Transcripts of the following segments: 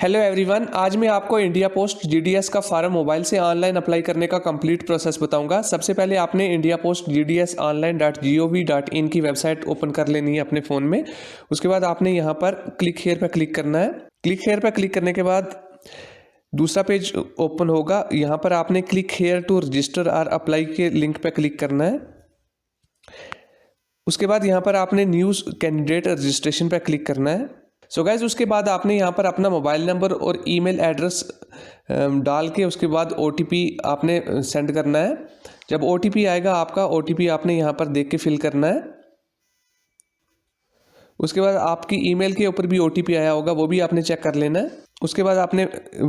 Hello everyone, आज मैं आपको इंडिया पोस्ट जीडीएस का फॉर्म मोबाइल से ऑनलाइन अप्लाई करने का कंप्लीट प्रोसेस बताऊंगा। सबसे पहले आपने इंडिया पोस्ट जीडीएस online.gov.in की वेबसाइट ओपन कर लेनी है अपने फ़ोन में। उसके बाद आपने यहाँ पर क्लिक हेयर पर क्लिक करना है। क्लिक हेयर पर क्लिक करने के बाद दूसरा पेज ओपन होगा। यहाँ पर आपने क्लिक हेयर टू रजिस्टर और अप्लाई के लिंक पर क्लिक करना है। उसके बाद यहाँ पर आपने न्यूज़ कैंडिडेट रजिस्ट्रेशन पर क्लिक करना है। सो गाइज, उसके बाद आपने यहाँ पर अपना मोबाइल नंबर और ईमेल एड्रेस डाल के उसके बाद ओटीपी आपने सेंड करना है। जब ओटीपी आएगा आपका, ओटीपी आपने यहाँ पर देख के फिल करना है। उसके बाद आपकी ईमेल के ऊपर भी ओटीपी आया होगा, वो भी आपने चेक कर लेना है। उसके बाद आपने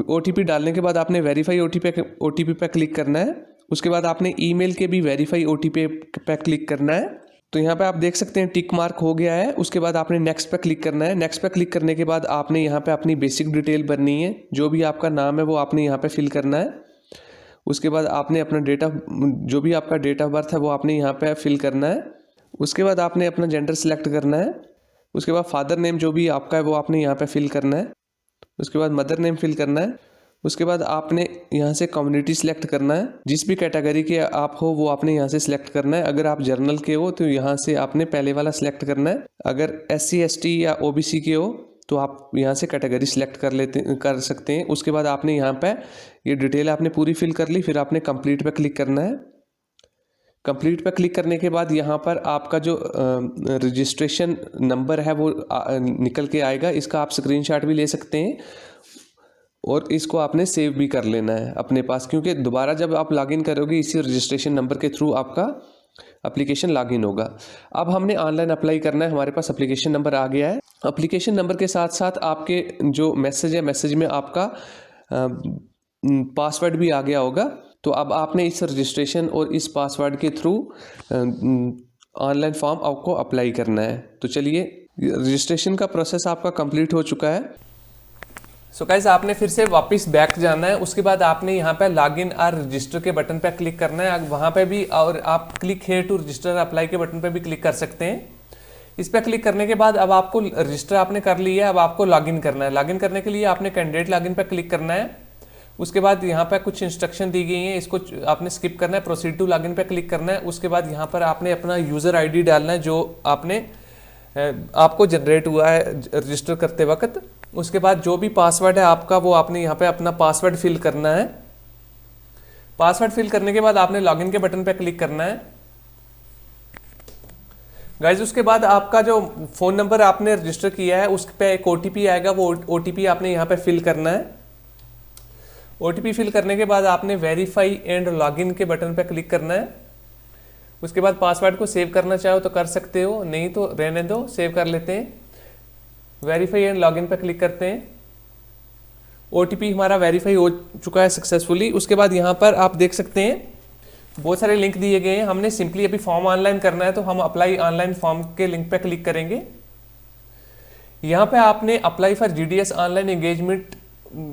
ओटीपी डालने के बाद आपने वेरीफाई ओटीपी पे क्लिक करना है। उसके बाद आपने ईमेल के भी वेरीफाई ओटीपी पे क्लिक करना है। तो यहाँ पे आप देख सकते हैं टिक मार्क हो गया है। उसके बाद आपने नेक्स्ट पे क्लिक करना है। नेक्स्ट पे क्लिक करने के बाद आपने यहाँ पे अपनी बेसिक डिटेल भरनी है। जो भी आपका नाम है वो आपने यहाँ पे फिल करना है। उसके बाद आपने अपना जो भी आपका डेट ऑफ बर्थ है वो आपने यहाँ पे फिल करना है। उसके बाद आपने अपना जेंडर सेलेक्ट करना है। उसके बाद फादर नेम जो भी आपका है वो आपने यहाँ पे फिल करना है। उसके बाद मदर नेम फिल करना है। उसके बाद आपने यहाँ से कम्युनिटी सिलेक्ट करना है। जिस भी कैटेगरी के आप हो वो आपने यहाँ से सिलेक्ट करना है। अगर आप जर्नल के हो तो यहाँ से आपने पहले वाला सिलेक्ट करना है। अगर SC ST या OBC के हो तो आप यहाँ से कैटेगरी सिलेक्ट कर सकते हैं। उसके बाद आपने यहाँ पे ये डिटेल आपने पूरी फिल कर ली। फिर आपने कंप्लीट पे क्लिक करना है। कंप्लीट पे क्लिक करने के बाद यहाँ पर आपका जो रजिस्ट्रेशन नंबर है वो निकल के आएगा। इसका आप स्क्रीनशॉट भी ले सकते हैं और इसको आपने सेव भी कर लेना है अपने पास, क्योंकि दोबारा जब आप लॉगिन करोगे इसी रजिस्ट्रेशन नंबर के थ्रू आपका एप्लीकेशन लॉगिन होगा। अब हमने ऑनलाइन अप्लाई करना है। हमारे पास एप्लीकेशन नंबर आ गया है। एप्लीकेशन नंबर के साथ साथ आपके जो मैसेज है, मैसेज में आपका पासवर्ड भी आ गया होगा। तो अब आपने इस रजिस्ट्रेशन और इस पासवर्ड के थ्रू ऑनलाइन फॉर्म आपको अप्लाई करना है। तो चलिए, रजिस्ट्रेशन का प्रोसेस आपका कंप्लीट हो चुका है। सो गाइस, आपने फिर से वापस बैक जाना है। उसके बाद आपने यहाँ पे लॉगिन और रजिस्टर के बटन पे क्लिक करना है। वहाँ पे भी, और आप click here to register apply के बटन पे भी क्लिक कर सकते हैं। इस पर क्लिक करने के बाद अब आपको रजिस्टर आपने कर लिया है। अब आपको लॉगिन करना है। लॉगिन करने के लिए आपने कैंडिडेट लॉगिन पे क्लिक करना है। उसके बाद यहाँ पे कुछ इंस्ट्रक्शन दी गई हैं, इसको आपने स्किप करना है। प्रोसीड टू लॉगिन पे क्लिक करना है। उसके बाद यहाँ पर आपने अपना यूज़र ID डालना है जो आपको जनरेट हुआ है रजिस्टर करते वक्त। उसके बाद जो भी पासवर्ड है आपका वो आपने यहाँ पे अपना पासवर्ड फिल करना है। पासवर्ड फिल करने के बाद आपने लॉगिन के बटन पे क्लिक करना है। गाइज, उसके बाद आपका जो फ़ोन नंबर आपने रजिस्टर किया है उस पर एक OTP आएगा। वो OTP आपने यहाँ पे फिल करना है। OTP फिल करने के बाद आपने वेरीफाई एंड लॉगिन के बटन पे क्लिक करना है। उसके बाद पासवर्ड को सेव करना चाहो तो कर सकते हो, नहीं तो रहने दो, सेव कर लेते हैं। वेरीफाई एंड लॉगिन पर क्लिक करते हैं। OTP हमारा वेरीफाई हो चुका है सक्सेसफुली। उसके बाद यहाँ पर आप देख सकते हैं बहुत सारे लिंक दिए गए हैं। हमने सिंपली अभी फॉर्म ऑनलाइन करना है तो हम अप्लाई ऑनलाइन फॉर्म के लिंक पे क्लिक करेंगे। यहाँ पे आपने apply for GDS online engagement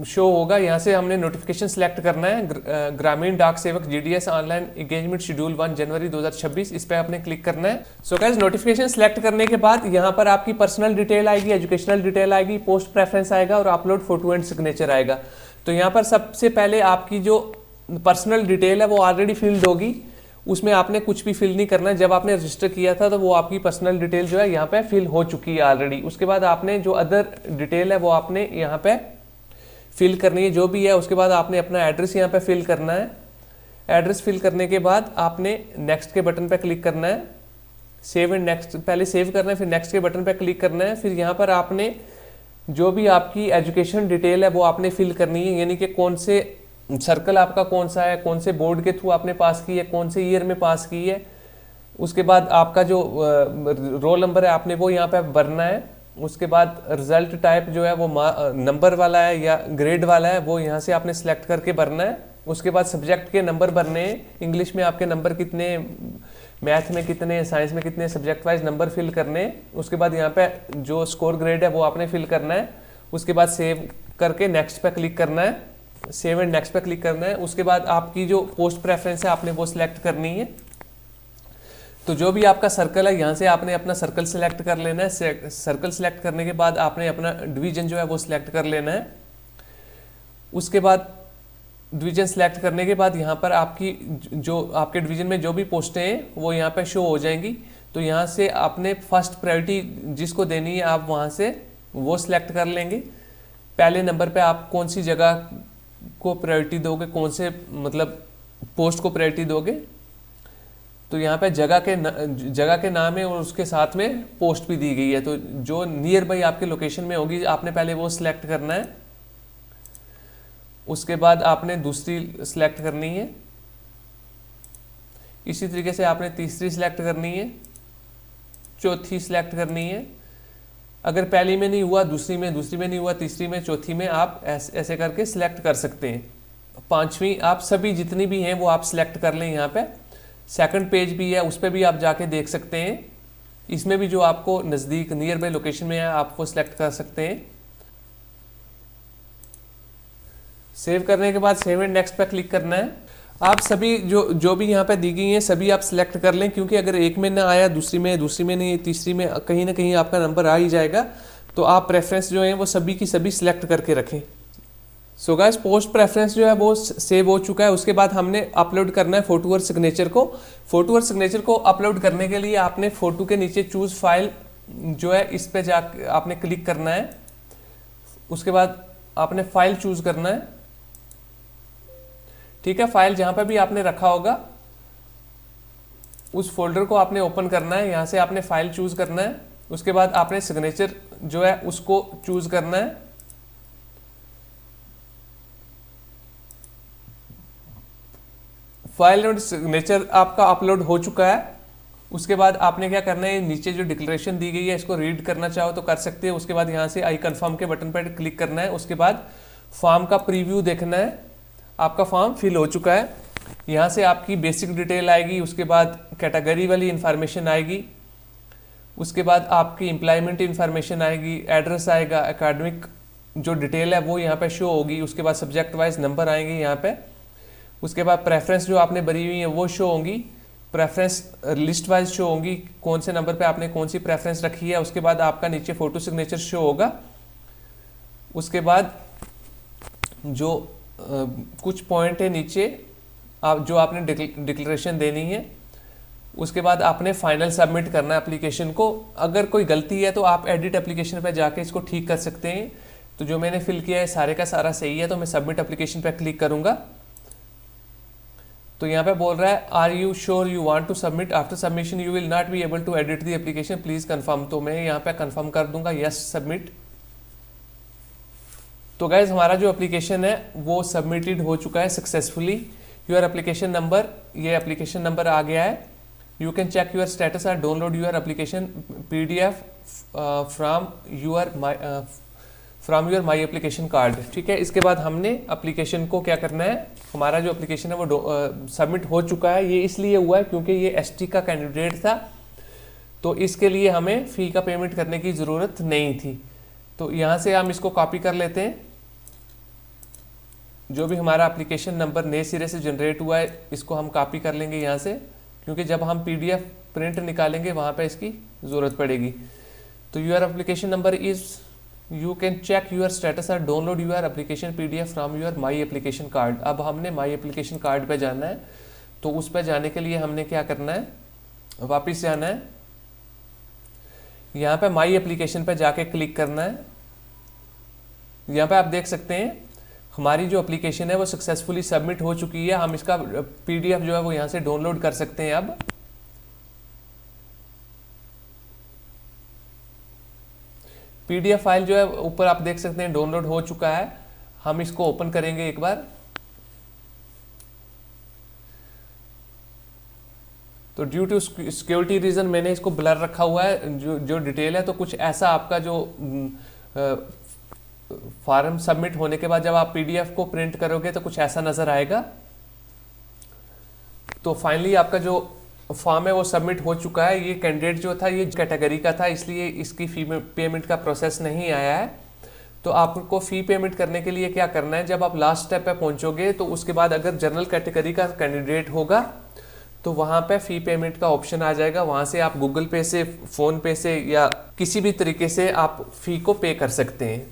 show होगा। यहाँ से हमने नोटिफिकेशन सिलेक्ट करना है। ग्रामीण डाक सेवक GDS ऑनलाइन एंगेजमेंट शेड्यूल 1 जनवरी 2026, इस पर आपने क्लिक करना है। सो गाइस, नोटिफिकेशन सिलेक्ट करने के बाद यहाँ पर आपकी पर्सनल डिटेल आएगी, एजुकेशनल डिटेल आएगी, पोस्ट प्रेफरेंस आएगा और अपलोड फोटो एंड सिग्नेचर आएगा। तो यहाँ पर सबसे पहले आपकी जो पर्सनल डिटेल है वो ऑलरेडी फिल्ड होगी, उसमें आपने कुछ भी फिल नहीं करना है। जब आपने रजिस्टर किया था तो वो आपकी पर्सनल डिटेल जो है यहाँ पे फिल हो चुकी है ऑलरेडी। उसके बाद आपने जो अदर डिटेल है वो आपने यहाँ पे फिल करनी है जो भी है। उसके बाद आपने अपना एड्रेस यहाँ पे फिल करना है। एड्रेस फिल करने के बाद आपने नेक्स्ट के बटन पे क्लिक करना है। सेव एंड नेक्स्ट, पहले सेव करना है फिर नेक्स्ट के बटन पे क्लिक करना है। फिर यहाँ पर आपने जो भी आपकी एजुकेशन डिटेल है वो आपने फिल करनी है, यानी कि कौन से सर्कल आपका कौन सा है, कौन से बोर्ड के थ्रू आपने पास की है, कौन से ईयर में पास की है। उसके बाद आपका जो रोल नंबर है आपने वो यहाँ पे भरना है। उसके बाद रिजल्ट टाइप जो है वो नंबर वाला है या ग्रेड वाला है, वो यहाँ से आपने सेलेक्ट करके भरना है। उसके बाद सब्जेक्ट के नंबर भरने हैं। इंग्लिश में आपके नंबर कितने, मैथ में कितने, साइंस में कितने, सब्जेक्ट वाइज नंबर फिल करने हैं। उसके बाद यहाँ पे जो स्कोर ग्रेड है वो आपने फिल करना है। उसके बाद सेव करके नेक्स्ट पे क्लिक करना है। सेव एंड नेक्स्ट पे क्लिक करना है। उसके बाद आपकी जो पोस्ट प्रेफरेंस है आपने वो सिलेक्ट करनी है। तो जो भी आपका सर्कल है यहाँ से आपने अपना सर्कल सिलेक्ट कर लेना है। सर्कल सिलेक्ट करने के बाद आपने अपना डिवीजन जो है वो सिलेक्ट कर लेना है। उसके बाद डिवीजन सेलेक्ट करने के बाद यहाँ पर आपकी जो आपके डिवीजन में जो भी पोस्टें हैं वो यहाँ पर शो हो जाएंगी। तो यहाँ से आपने फर्स्ट प्रायोरिटी जिसको देनी है आप वहाँ से वो सिलेक्ट कर लेंगे। पहले नंबर पे आप कौन सी जगह को प्रायोरिटी दोगे, कौन से मतलब पोस्ट को प्रायोरिटी दोगे। तो यहाँ पे जगह के नाम है और उसके साथ में पोस्ट भी दी गई है। तो जो नियर बाई आपके लोकेशन में होगी आपने पहले वो सिलेक्ट करना है। उसके बाद आपने दूसरी सिलेक्ट करनी है। इसी तरीके से आपने तीसरी सिलेक्ट करनी है, चौथी सिलेक्ट करनी है। अगर पहली में नहीं हुआ दूसरी में, दूसरी में नहीं हुआ तीसरी में, चौथी में आप ऐसे करके सिलेक्ट कर सकते हैं। पांचवी आप सभी जितनी भी हैं वो आप सिलेक्ट कर लें। यहाँ पे सेकंड पेज भी है, उस पर भी आप जाके देख सकते हैं। इसमें भी जो आपको नज़दीक नियर बाय लोकेशन में है आप वो सिलेक्ट कर सकते हैं। सेव करने के बाद सेव एंड नेक्स्ट पे क्लिक करना है। आप सभी जो भी यहाँ पे दी गई हैं सभी आप सिलेक्ट कर लें, क्योंकि अगर एक में ना आया दूसरी में नहीं, तीसरी में कहीं ना कहीं आपका नंबर आ ही जाएगा। तो आप प्रेफरेंस जो है वो सभी की सभी सिलेक्ट करके रखें। सो गाइस, पोस्ट प्रेफरेंस जो है वो सेव हो चुका है। उसके बाद हमने अपलोड करना है फोटो और सिग्नेचर को। फोटो और सिग्नेचर को अपलोड करने के लिए आपने फोटो के नीचे चूज फाइल जो है इस पे जा आपने क्लिक करना है। उसके बाद आपने फाइल चूज करना है। ठीक है, फाइल जहां पर भी आपने रखा होगा उस फोल्डर को आपने ओपन करना है। यहां से आपने फाइल चूज करना है। उसके बाद आपने सिग्नेचर जो है उसको चूज करना है। फाइल और सिग्नेचर आपका अपलोड हो चुका है। उसके बाद आपने क्या करना है, नीचे जो डिक्लेरेशन दी गई है इसको रीड करना चाहो तो कर सकते हैं। उसके बाद यहाँ से आई कंफर्म के बटन पर क्लिक करना है। उसके बाद फॉर्म का प्रीव्यू देखना है। आपका फॉर्म फिल हो चुका है। यहाँ से आपकी बेसिक डिटेल आएगी, उसके बाद कैटेगरी वाली इंफॉर्मेशन आएगी, उसके बाद आपकी एम्प्लॉयमेंट इंफॉर्मेशन आएगी, एड्रेस आएगा, एकेडमिक जो डिटेल है वो यहाँ पे शो होगी। उसके बाद सब्जेक्ट वाइज नंबर आएंगे यहाँ पे। उसके बाद प्रेफरेंस जो आपने भरी हुई है वो शो होंगी, प्रेफरेंस लिस्ट वाइज शो होंगी, कौन से नंबर पे आपने कौन सी प्रेफरेंस रखी है। उसके बाद आपका नीचे फोटो सिग्नेचर शो होगा। उसके बाद जो कुछ पॉइंट है नीचे आप जो आपने डिक्लेरेशन देनी है। उसके बाद आपने फाइनल सबमिट करना है एप्लीकेशन को। अगर कोई गलती है तो आप एडिट एप्लीकेशन पे जाके इसको ठीक कर सकते हैं। तो जो मैंने फिल किया है सारे का सारा सही है, तो मैं सबमिट एप्लीकेशन पे क्लिक करूंगा। तो यहाँ पे बोल रहा है are you sure you want to submit, after submission you will not be able to edit the application, please confirm. तो मैं यहाँ पे कंफर्म कर दूंगा, यस सबमिट। तो गाइज हमारा जो एप्लीकेशन है वो सबमिटेड हो चुका है सक्सेसफुली। योर एप्लीकेशन नंबर, ये एप्लीकेशन नंबर आ गया है। You can check your status और download your application PDF from your my application card. ठीक है, इसके बाद हमने एप्लीकेशन को क्या करना है, हमारा जो एप्लीकेशन है वो सबमिट हो चुका है। ये इसलिए हुआ है क्योंकि ये ST का कैंडिडेट था, तो इसके लिए हमें फ़ी का पेमेंट करने की ज़रूरत नहीं थी। तो यहाँ से हम इसको कॉपी कर लेते हैं। जो भी हमारा एप्लीकेशन नंबर नए सिरे से जनरेट हुआ है इसको हम कॉपी कर लेंगे यहाँ से, क्योंकि जब हम PDF प्रिंट निकालेंगे वहाँ पे इसकी ज़रूरत पड़ेगी। तो your application number is, you can check your status और download your application PDF from your my application card. अब हमने माई एप्लीकेशन कार्ड पे जाना है। तो उस पर जाने के लिए हमने क्या करना है, वापस जाना है, यहाँ पे माई एप्लीकेशन पे जाके क्लिक करना है। यहाँ पे आप देख सकते हैं हमारी जो एप्लीकेशन है वो सक्सेसफुली सबमिट हो चुकी है। हम इसका PDF जो है वो यहाँ से डाउनलोड कर सकते हैं। अब PDF फाइल जो है ऊपर आप देख सकते हैं डाउनलोड हो चुका है। हम इसको ओपन करेंगे एक बार। तो ड्यू टू सिक्योरिटी रीजन मैंने इसको ब्लर रखा हुआ है जो डिटेल है। तो कुछ ऐसा आपका जो फॉर्म सबमिट होने के बाद जब आप PDF को प्रिंट करोगे तो कुछ ऐसा नजर आएगा। तो फाइनली आपका जो फॉर्म है वो सबमिट हो चुका है। ये कैंडिडेट जो था ये कैटेगरी का था, इसलिए इसकी फी पेमेंट का प्रोसेस नहीं आया है। तो आपको फ़ी पेमेंट करने के लिए क्या करना है, जब आप लास्ट स्टेप पे पहुंचोगे तो उसके बाद अगर जनरल कैटेगरी का कैंडिडेट होगा तो वहाँ पे फ़ी पेमेंट का ऑप्शन आ जाएगा। वहाँ से आप गूगल पे से, फ़ोन पे से या किसी भी तरीके से आप फ़ी को पे कर सकते हैं।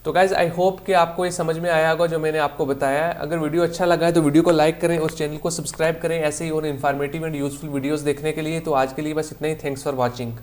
तो गाइज आई होप कि आपको ये समझ में आया होगा जो मैंने आपको बताया है। अगर वीडियो अच्छा लगा है तो वीडियो को लाइक करें और चैनल को सब्सक्राइब करें ऐसे ही और इन्फॉर्मेटिव एंड यूजफुल वीडियोस देखने के लिए। तो आज के लिए बस इतना ही। Thanks for watching.